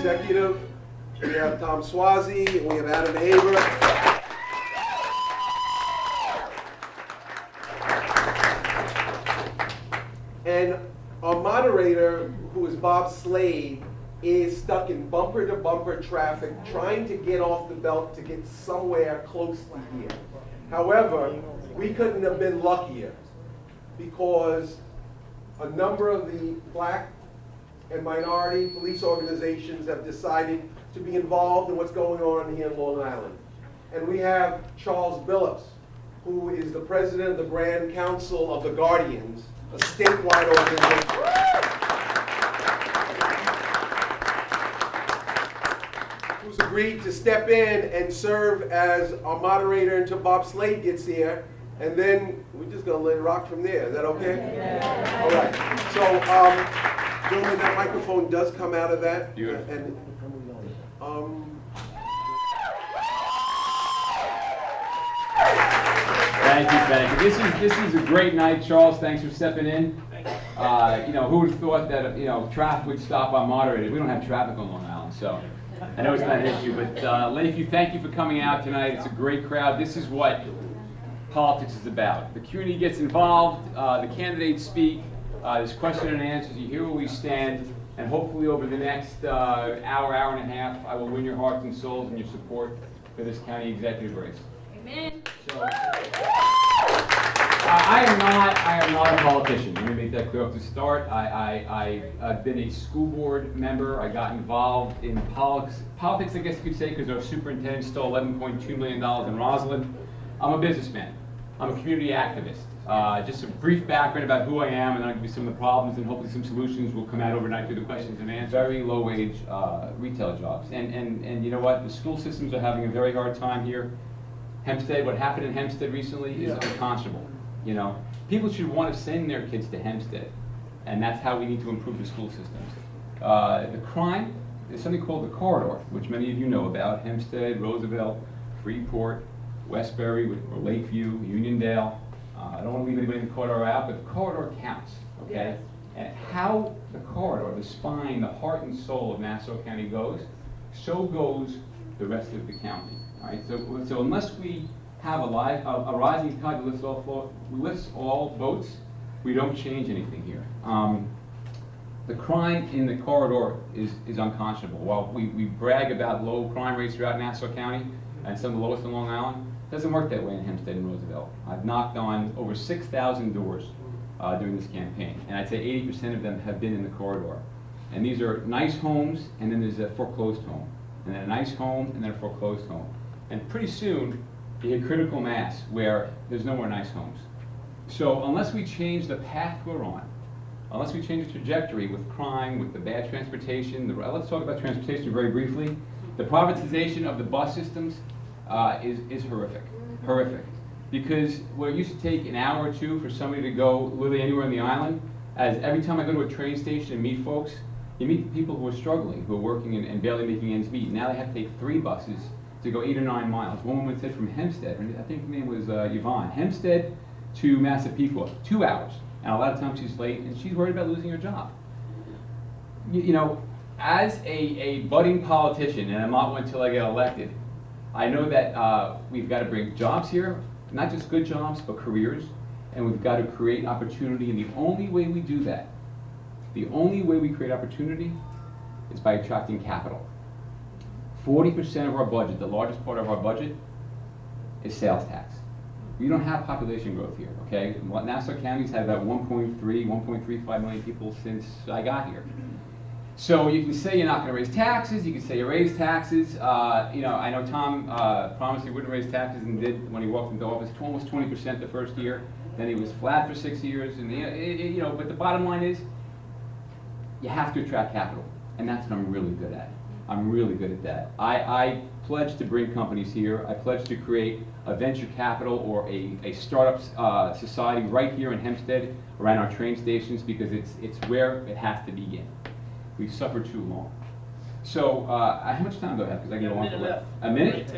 executive. We have Tom Suozzi, and we have Adam Haber. And our moderator, who is Bob Slade, is stuck in bumper-to-bumper traffic trying to get off the belt to get somewhere close to here. However, we couldn't have been luckier because a number of the black and minority police organizations have decided to be involved in what's going on here in Long Island. And we have Charles Billups, who is the president of the Grand Council of the Guardians, a statewide organization, who's agreed to step in and serve as our moderator until Bob Slade gets here, and then we're just going to let it rock from there. Is that okay? Yeah. All right. So, gentlemen, that microphone does come out of that. Beautiful. And, Thank you. This is a great night, Charles. Thanks for stepping in. Who would have thought that traffic would stop our moderator? We don't have traffic on Long Island, so I know it's not an issue. But thank you for coming out tonight. It's a great crowd. This is what politics is about. The community gets involved. The candidates speak. There's question and answers. You hear where we stand, and hopefully over the next hour and a half, I will win your hearts and souls and your support for this county executive race. Amen. So, I am not a politician. Let me make that clear off the start. I've been a school board member. I got involved in politics, I guess you could say, because our superintendent stole $11.2 million in Roslyn. I'm a businessman. I'm a community activist. Just a brief background about who I am, and then I'll give you some of the problems, and hopefully some solutions will come out overnight through the questions and answers. Very low-wage retail jobs. And you know what? The school systems are having a very hard time here. Hempstead, what happened in Hempstead recently is unconscionable. People should want to send their kids to Hempstead, and that's how we need to improve the school systems. The crime is something called the corridor, which many of you know about: Hempstead, Roosevelt, Freeport, Westbury, or Lakeview, Uniondale. I don't want to leave anybody in the corridor out, but the corridor counts, okay? And how the corridor, the spine, the heart and soul of Nassau County goes, so goes the rest of the county. All right, so unless we have a rising tide that lifts all boats, we don't change anything here. The crime in the corridor is unconscionable. While we brag about low crime rates throughout Nassau County and some of the lowest in Long Island, it doesn't work that way in Hempstead and Roosevelt. I've knocked on over 6,000 doors during this campaign, and I'd say 80% of them have been in the corridor. And these are nice homes, and then there's a foreclosed home, and then a nice home, and then a foreclosed home. And pretty soon, you hit critical mass where there's no more nice homes. So unless we change the path we're on, unless we change the trajectory with crime, with the bad transportation, let's talk about transportation very briefly. The privatization of the bus systems is horrific. Because where it used to take an hour or two for somebody to go literally anywhere on the island, as every time I go to a train station and meet folks, you meet people who are struggling, who are working and barely making ends meet. Now they have to take 3 buses to go 8 or 9 miles. One woman said from Hempstead, I think her name was Yvonne, Hempstead to Massapequa, 2 hours. And a lot of times she's late, and she's worried about losing her job. As a budding politician, and I'm not one until I get elected, I know that we've got to bring jobs here, not just good jobs, but careers, and we've got to create opportunity, and the only way we do that, the only way we create opportunity is by attracting capital. 40% of our budget, the largest part of our budget, is sales tax. We don't have population growth here, okay? Nassau County's had about 1.35 million people since I got here. So you can say you're not going to raise taxes, you can say you raise taxes. I know Tom promised he wouldn't raise taxes and did when he walked into office, almost 20% the first year. Then he was flat for 6 years, and but the bottom line is, you have to attract capital, and that's what I'm really good at. I'm really good at that. I pledge to bring companies here. I pledge to create a venture capital or a startup society right here in Hempstead around our train stations, because it's where it has to begin. We've suffered too long. So how much time do I have? Because I can go on for left. A minute?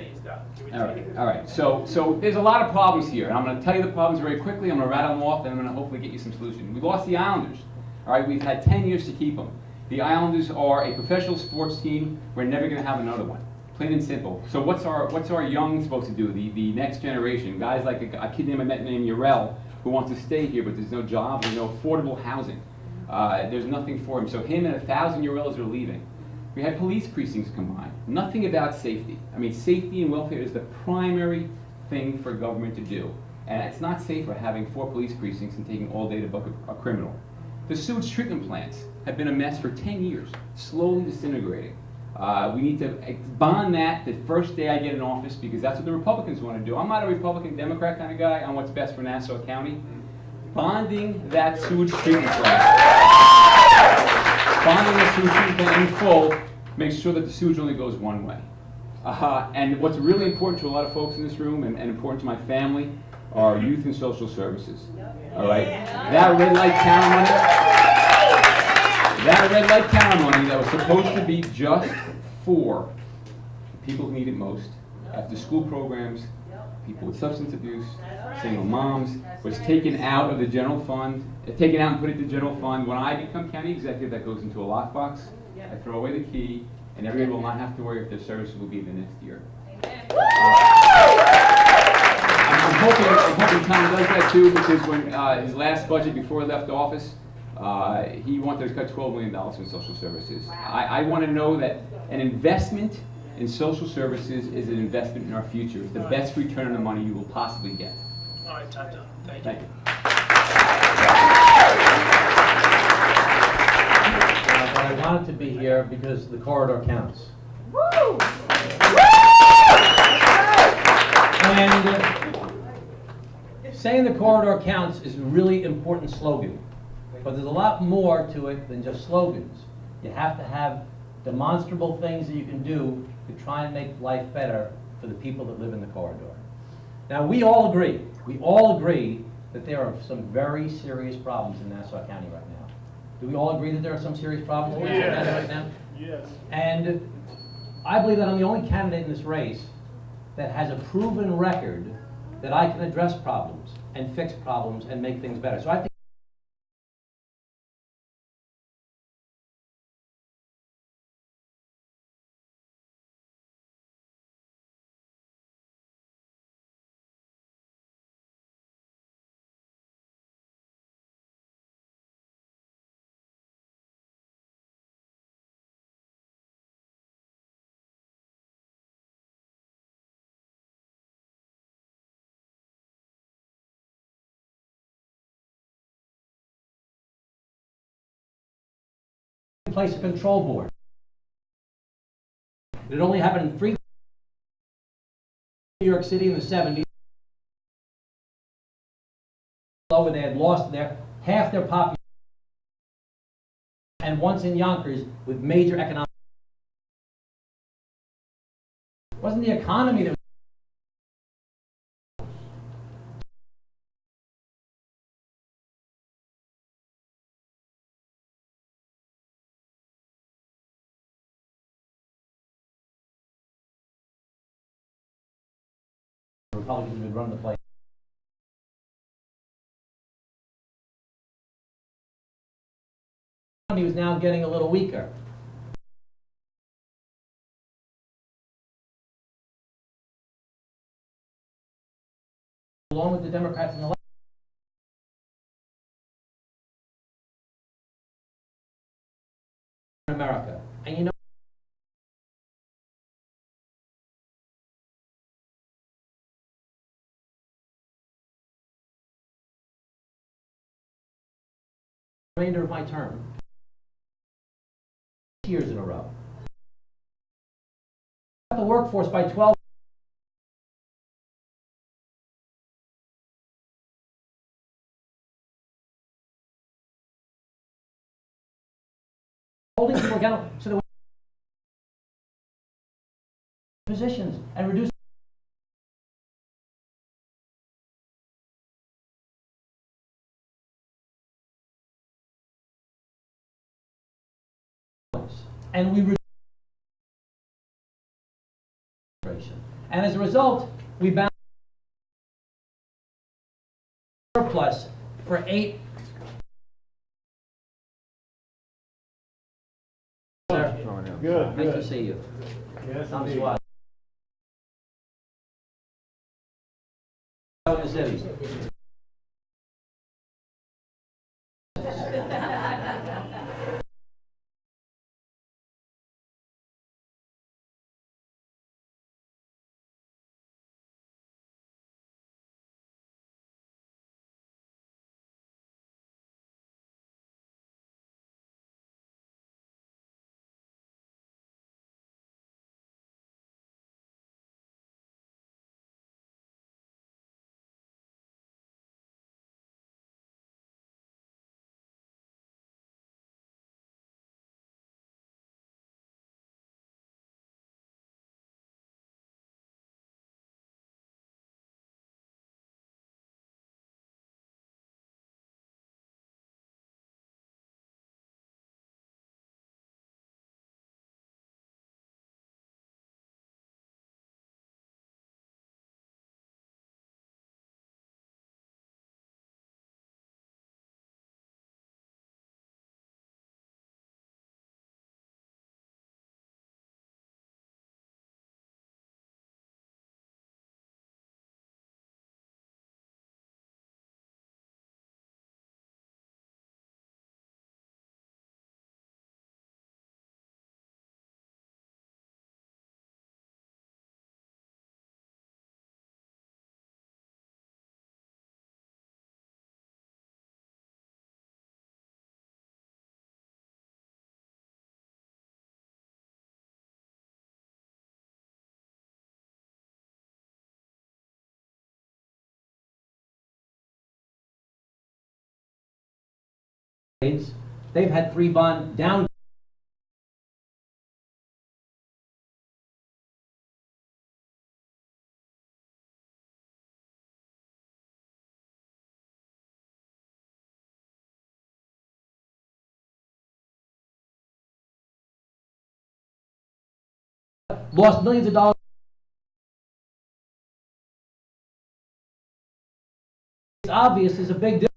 All right. So there's a lot of problems here, and I'm going to tell you the problems very quickly. I'm going to rattle them off, and I'm going to hopefully get you some solutions. We lost the Islanders. All right, we've had 10 years to keep them. The Islanders are a professional sports team. We're never going to have another one. Plain and simple. So what's our young supposed to do? The next generation, guys like a kid named Urel, who wants to stay here, but there's no jobs, there's no affordable housing. There's nothing for him. So him and 1,000 Urels are leaving. We had police precincts combined. Nothing about safety. I mean, safety and welfare is the primary thing for government to do. And it's not safer having 4 police precincts and taking all day to book a criminal. The sewage treatment plants have been a mess for 10 years, slowly disintegrating. We need to bond that the first day I get in office, because that's what the Republicans want to do. I'm not a Republican Democrat kind of guy on what's best for Nassau County. Bonding that sewage treatment plant. Bonding that sewage treatment plant in full makes sure that the sewage only goes one way. And what's really important to a lot of folks in this room, and important to my family, are youth and social services. All right? That red light counter money, that was supposed to be just for the people who need it most, after school programs, people with substance abuse, single moms, was taken out of the general fund, taken out and put into the general fund. When I become county executive, that goes into a lockbox. I throw away the key, and everyone will not have to worry if their services will be the next year. I'm hoping Tom does that too, because when his last budget before he left office, he wanted to cut $12 million in social services. I want to know that an investment in social services is an investment in our future. It's the best return on the money you will possibly get. All right, time done. Thank you. Thank you. But I wanted to be here because the corridor counts. Woo! And saying the corridor counts is a really important slogan. But there's a lot more to it than just slogans. You have to have demonstrable things that you can do to try and make life better for the people that live in the corridor. Now, we all agree that there are some very serious problems in Nassau County right now. Do we all agree that there are some serious problems in Nassau County right now? Yes. And I believe that I'm the only candidate in this race that has a proven record that I can address problems and fix problems and make things better. So I think place a control board. It only happened in 3 New York City in the 70s. Where they had lost half their population, and once in Yonkers with major economic. It wasn't the economy that was. Republicans would run the place. He was now getting a little weaker. Along with the Democrats in the America. And you know, the remainder of my term, years in a row. The workforce by 12. Holding people accountable so that positions and reduce. And we reduce. And as a result, we bound surplus for 8 Good, Nice to good. see you. Yes, Tom indeed. Suozzi. In the city. They've had 3 bond down. Lost millions of dollars. It's obvious there's a big difference.